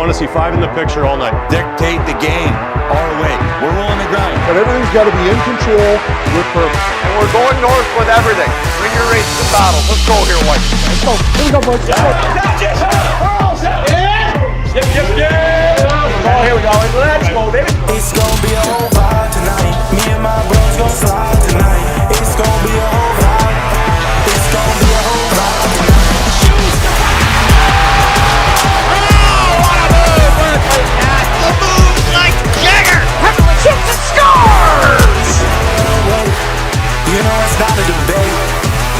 want to see 5 in the picture all night. Dictate the game our way. We're rolling the grind. But everything's got to be in control with purpose. And we're going north with everything. Bring your race to battle. Let's go here, White. Let's go. Here we go, boys. Yeah. Oh, here we go. Let's go, baby. It's gonna be a whole vibe tonight. Me and my bros gonna slide tonight. It's gonna be a whole vibe. It's gonna be a whole vibe tonight. Shoot! Oh, what a move! The moves like Jagger! Heavily shoots and scores! You know it's not a debate.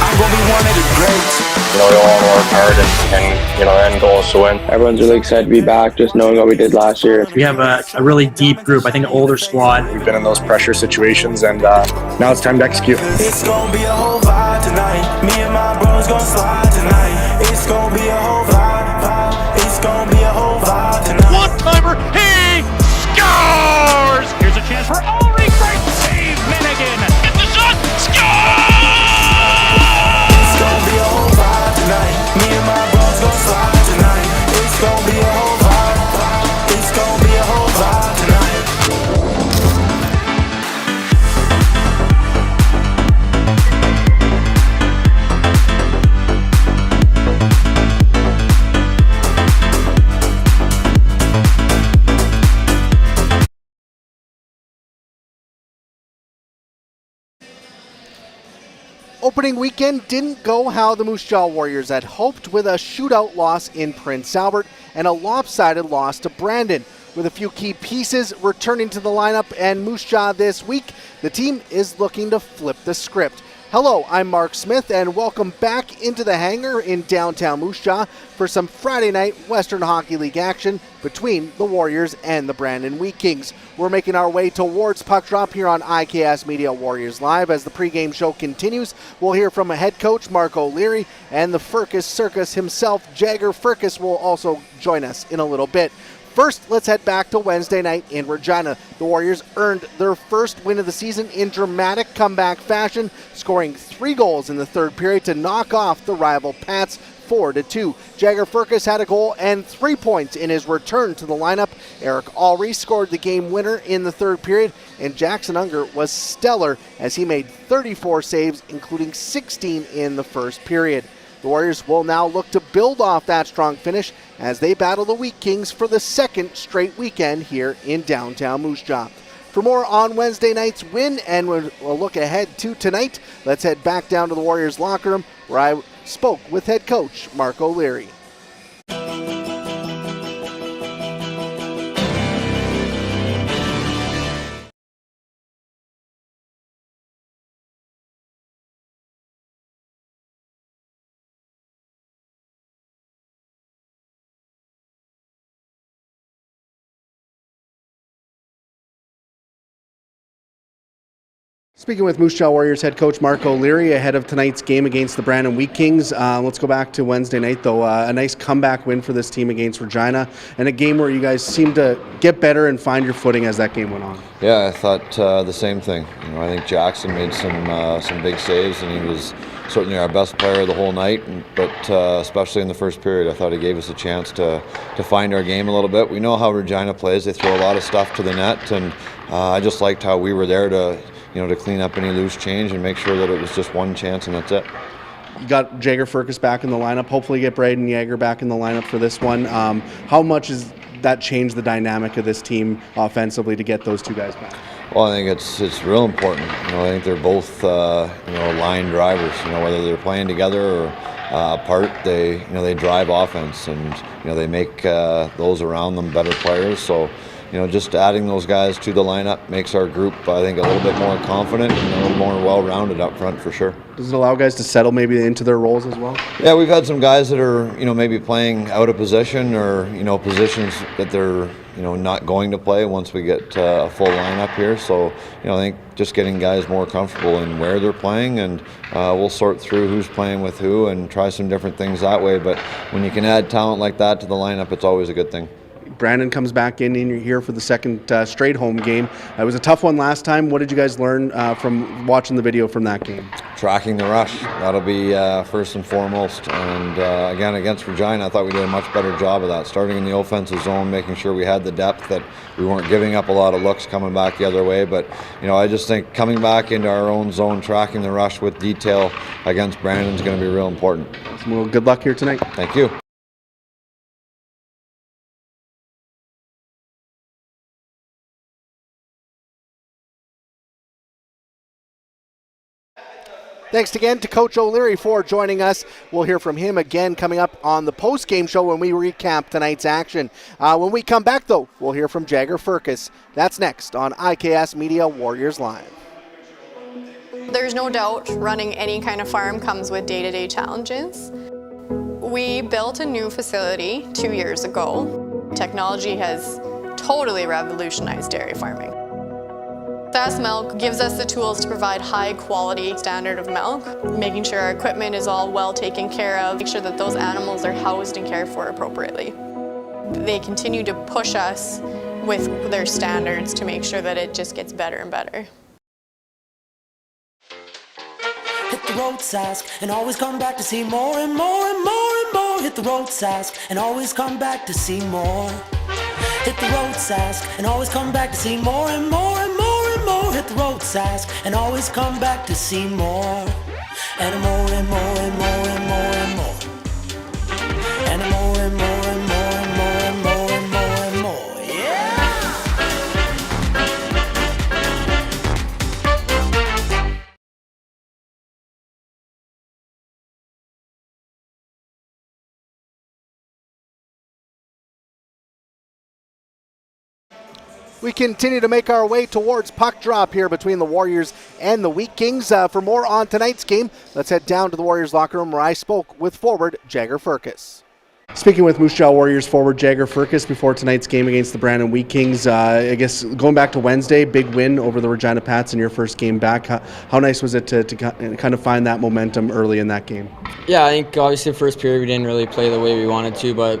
I'm gonna be one of the greats. We all want to work hard and end goal is to win. Everyone's really excited to be back, just knowing what we did last year. We have a really deep group, I think an older squad. We've been in those pressure situations and now it's time to execute. It's gonna be a whole vibe tonight. Me and my bros gonna slide tonight. It's gonna be a whole vibe. It's gonna be a whole vibe tonight. One-timer, he scores! Here's a chance for Ulrich, great save, Minigan! Get the shot, score! Me and my bros gon' slide tonight. It's gon' be a whole vibe. It's gon' be a whole vibe tonight. Opening weekend didn't go how the Moose Jaw Warriors had hoped, with a shootout loss in Prince Albert and a lopsided loss to Brandon. With a few key pieces returning to the lineup and Moose Jaw this week, the team is looking to flip the script. Hello, I'm Marc Smith, and welcome back into the Hangar in downtown Moose Jaw for some Friday night Western Hockey League action between the Warriors and the Brandon Wheat Kings. We're making our way towards puck drop here on IKS Media Warriors Live. As the pregame show continues, we'll hear from a head coach, Marc O'Leary, and the Firkus Circus himself, Jagger Firkus, will also join us in a little bit. First, let's head back to Wednesday night in Regina. The Warriors earned their first win of the season in dramatic comeback fashion, scoring 3 goals in the third period to knock off the rival Pats 4-2. Jagger Firkus had a goal and 3 points in his return to the lineup. Eric Ulrich scored the game winner in the third period, and Jackson Unger was stellar as he made 34 saves, including 16 in the first period. The Warriors will now look to build off that strong finish as they battle the Wheat Kings for the second straight weekend here in downtown Moose Jaw. For more on Wednesday night's win and we'll look ahead to tonight, let's head back down to the Warriors locker room where I spoke with head coach Marc O'Leary. Speaking with Moose Jaw Warriors head coach Marc O'Leary ahead of tonight's game against the Brandon Wheat Kings. Let's go back to Wednesday night, though. A nice comeback win for this team against Regina, and a game where you guys seemed to get better and find your footing as that game went on. Yeah, I thought the same thing. I think Jackson made some big saves, and he was certainly our best player the whole night. But especially in the first period, I thought he gave us a chance to find our game a little bit. We know how Regina plays; they throw a lot of stuff to the net, and I just liked how we were there to clean up any loose change and make sure that it was just one chance and that's it. You got Jagger Firkus back in the lineup. Hopefully get Braden Yager back in the lineup for this one. How much has that changed the dynamic of this team offensively to get those two guys back? Well, I think it's real important. I think they're both line drivers. Whether they're playing together or apart, they drive offense and they make those around them better players. So just adding those guys to the lineup makes our group, I think, a little bit more confident and a little more well-rounded up front for sure. Does it allow guys to settle maybe into their roles as well? Yeah, we've had some guys that are, maybe playing out of position or, positions that they're, not going to play once we get a full lineup here. So, I think just getting guys more comfortable in where they're playing, and we'll sort through who's playing with who and try some different things that way. But when you can add talent like that to the lineup, it's always a good thing. Brandon comes back in, and you're here for the second straight home game. It was a tough one last time. What did you guys learn from watching the video from that game? Tracking the rush. That'll be first and foremost. And again, against Regina, I thought we did a much better job of that. Starting in the offensive zone, making sure we had the depth, that we weren't giving up a lot of looks coming back the other way. But, I just think coming back into our own zone, tracking the rush with detail against Brandon is going to be real important. Well, good luck here tonight. Thank you. Thanks again to Coach O'Leary for joining us. We'll hear from him again coming up on the post-game show when we recap tonight's action. When we come back, though, we'll hear from Jagger Firkus. That's next on IKS Media Warriors Live. There's no doubt running any kind of farm comes with day-to-day challenges. We built a new facility 2 years ago. Technology has totally revolutionized dairy farming. Fast Milk gives us the tools to provide high quality standard of milk, making sure our equipment is all well taken care of, make sure that those animals are housed and cared for appropriately. They continue to push us with their standards to make sure that it just gets better and better. Hit the road, Sask, and always come back to see more and more and more and more. Hit the road, Sask, and always come back to see more. Hit the road, Sask, and always come back to see more and more and more. Hit the road, Sask, and always come back to see more. And more and more and more and more and more. And more and more and more and more and more and more and more. Yeah! We continue to make our way towards puck drop here between the Warriors and the Wheat Kings. For more on tonight's game, let's head down to the Warriors locker room where I spoke with forward Jagger Firkus. Speaking with Moose Jaw Warriors forward Jagger Firkus before tonight's game against the Brandon Wheat Kings, I guess going back to Wednesday, big win over the Regina Pats in your first game back. How nice was it to kind of find that momentum early in that game? Yeah, I think obviously the first period we didn't really play the way we wanted to, but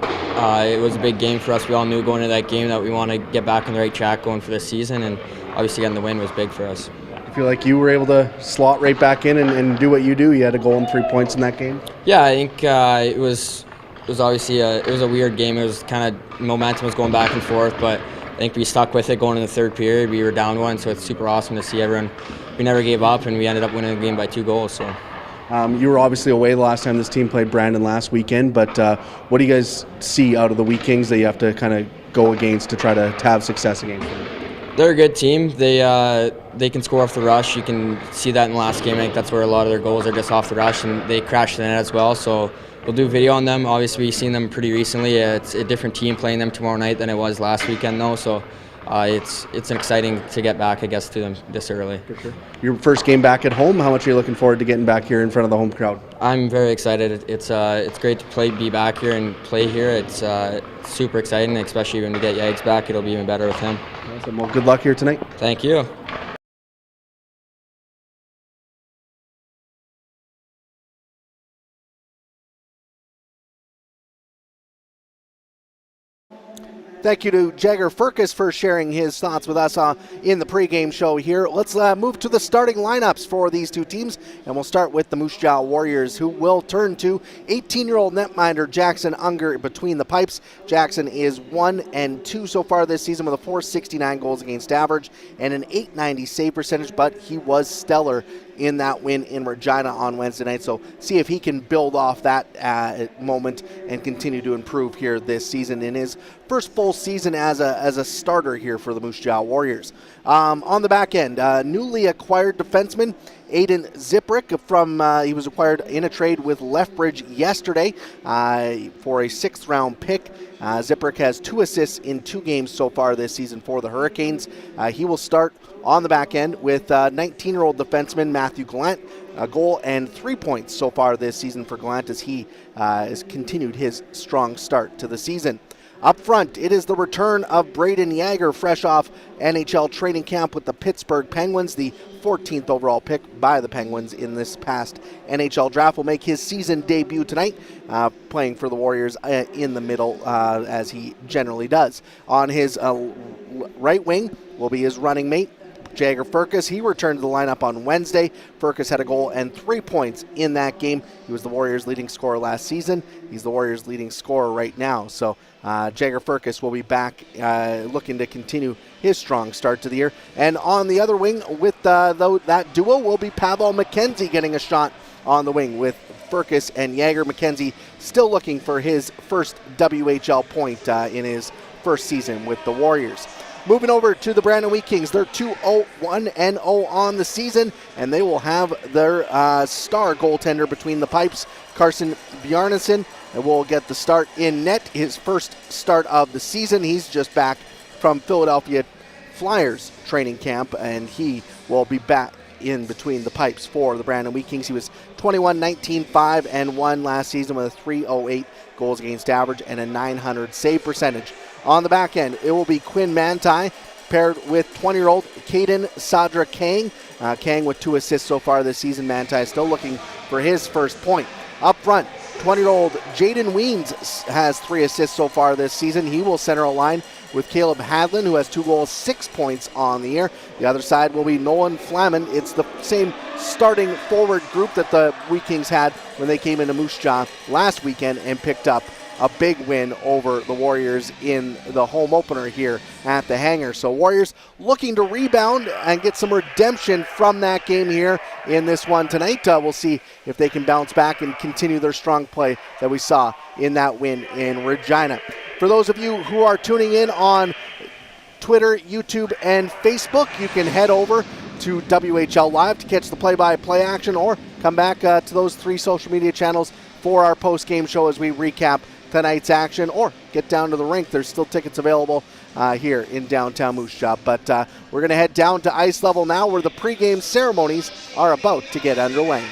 it was a big game for us. We all knew going into that game that we want to get back on the right track going for this season, and obviously getting the win was big for us. I feel like you were able to slot right back in and do what you do. You had a goal and 3 points in that game. Yeah, I think it was obviously it was a weird game. It was kind of momentum was going back and forth, but I think we stuck with it going in the third period. We were down one, so it's super awesome to see everyone. We never gave up, and we ended up winning the game by 2 goals. So. You were obviously away the last time this team played Brandon last weekend, but what do you guys see out of the Wheat Kings that you have to kind of go against to try to have success against them? They're a good team. They can score off the rush. You can see that in the last game. I think that's where a lot of their goals are just off the rush, and they crash the net as well. So we'll do video on them. Obviously, we've seen them pretty recently. It's a different team playing them tomorrow night than it was last weekend, though. So it's exciting to get back, I guess, to them this early. For sure. Your first game back at home. How much are you looking forward to getting back here in front of the home crowd? I'm very excited. It's great to be back here and play here. It's super exciting, especially when we get Yags back. It'll be even better with him. Awesome. Well, good luck here tonight. Thank you. Thank you to Jagger Firkus for sharing his thoughts with us in the pregame show here. Let's move to the starting lineups for these two teams, and we'll start with the Moose Jaw Warriors, who will turn to 18-year-old netminder Jackson Unger between the pipes. Jackson is 1-2 so far this season with a .469 goals against average and an .890 save percentage, but he was stellar in that win in Regina on Wednesday night. So see if he can build off that moment and continue to improve here this season in his first full season as a starter here for the Moose Jaw Warriors. On the back end, newly acquired defenseman Aiden Ziprick he was acquired in a trade with Lethbridge yesterday for a 6th-round pick. Ziprick has 2 assists in 2 games so far this season for the Hurricanes. He will start on the back end with 19-year-old defenseman Matthew Gallant, a goal and 3 points so far this season for Gallant as he has continued his strong start to the season. Up front, it is the return of Braden Yager, fresh off NHL training camp with the Pittsburgh Penguins. The 14th overall pick by the Penguins in this past NHL draft will make his season debut tonight, playing for the Warriors in the middle, as he generally does. On his right wing will be his running mate, Jagger Firkus. He returned to the lineup on Wednesday. Firkus had a goal and 3 points in that game. He was the Warriors' leading scorer last season. He's the Warriors' leading scorer right now. So Jagger Firkus will be back looking to continue his strong start to the year. And on the other wing with that duo will be Pavel McKenzie getting a shot on the wing with Firkus and Yager. McKenzie still looking for his first WHL point in his first season with the Warriors. Moving over to the Brandon Wheat Kings, they're 2-1-0 on the season, and they will have their star goaltender between the pipes, Carson Bjarnason, and will get the start in net, his first start of the season. He's just back from Philadelphia Flyers training camp, and he will be back in between the pipes for the Brandon Wheat Kings. He was 21-19, 5-1 last season with a .308 goals against average and a .900 save percentage. On the back end, it will be Quinn Manti paired with 20-year-old Caden Sadra Kang. Kang with 2 assists so far this season. Manti still looking for his first point. Up front, 20-year-old Jaden Weens has 3 assists so far this season. He will center a line with Caleb Hadlin, who has 2 goals, 6 points on the year. The other side will be Nolan Flamen. It's the same starting forward group that the Wheat Kings had when they came into Moose Jaw last weekend and picked up a big win over the Warriors in the home opener here at the Hangar. So Warriors looking to rebound and get some redemption from that game here in this one tonight. We'll see if they can bounce back and continue their strong play that we saw in that win in Regina. For those of you who are tuning in on Twitter, YouTube, and Facebook, you can head over to WHL Live to catch the play-by-play action, or come back to those 3 social media channels for our post-game show as we recap tonight's action, or get down to the rink. There's still tickets available here in downtown Moose Jaw. But we're going to head down to ice level now, where the pregame ceremonies are about to get underway.